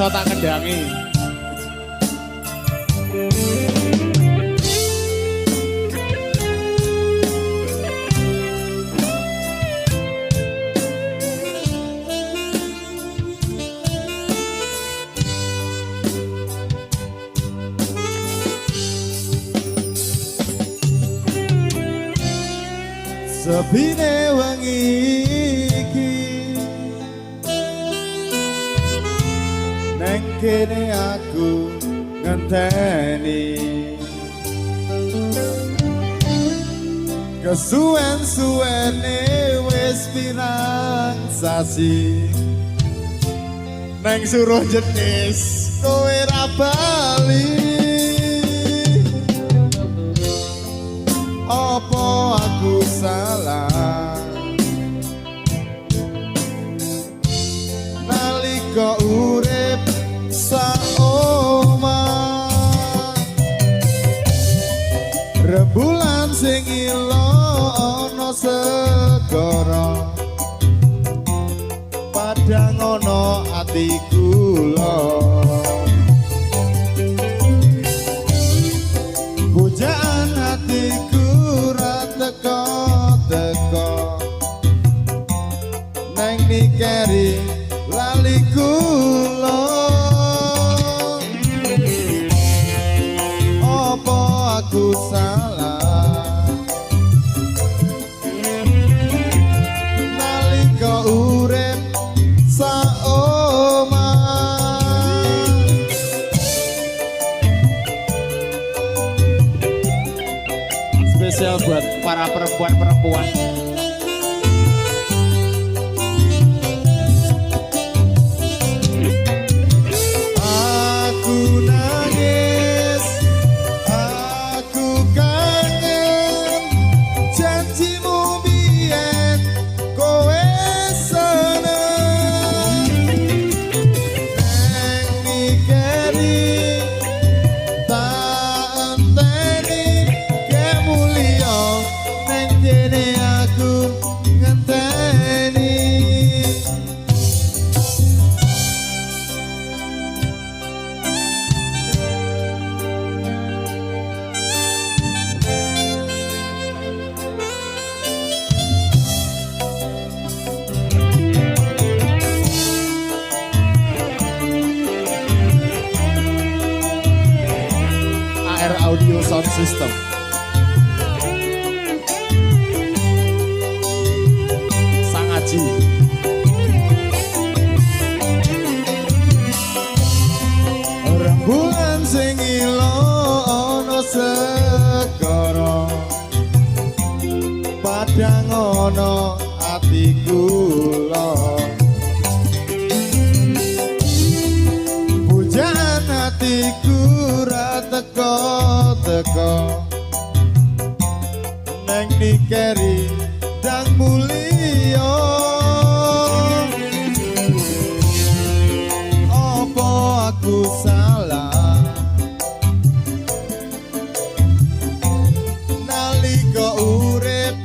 iso tak kendangi. Sepine wengi iki neng kene aku ngenteni kesuwen-suwene wis pirang sasi neng suruh jenis kowe ra bali. Apa aku salah nalika urip saomah rembulan sing ilo ana segara padang ana ati kula pujaan hatiku teko-teko neng nikeri lali kula. Apa aku salah nalika urip saomah Spesial buat para perempuan-perempuan. Aku nangis, aku kangen janjimu biyen kowe seneng neng mikiri tak enteni kemuliaan neng kene aku ngenteni. AR Audio Sound System. Sangaji. Rembulan sing ilo ana segara padang ana ati kula pujaan hatiku ra teko-teko neng nikeri dan mulia. Apa aku salah nalika urip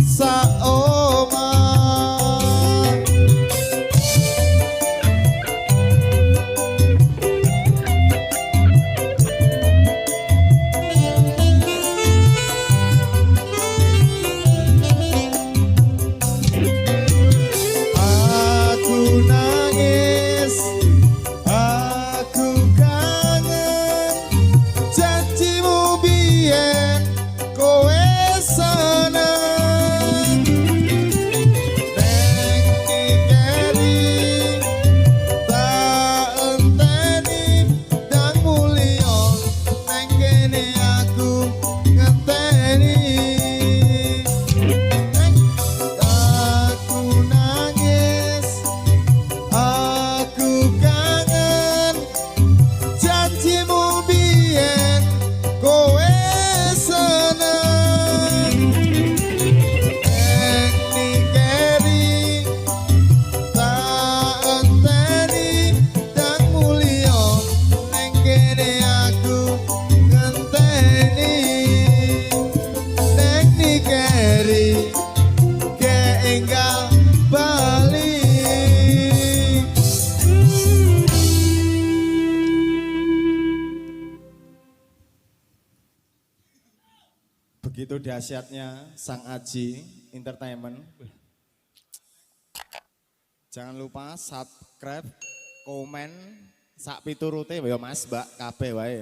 saomah Begitu dahsyatnya Sang Aji Entertainment. Jangan lupa subscribe, komen, sak piturute ya Mas, Mbak, kabeh wae.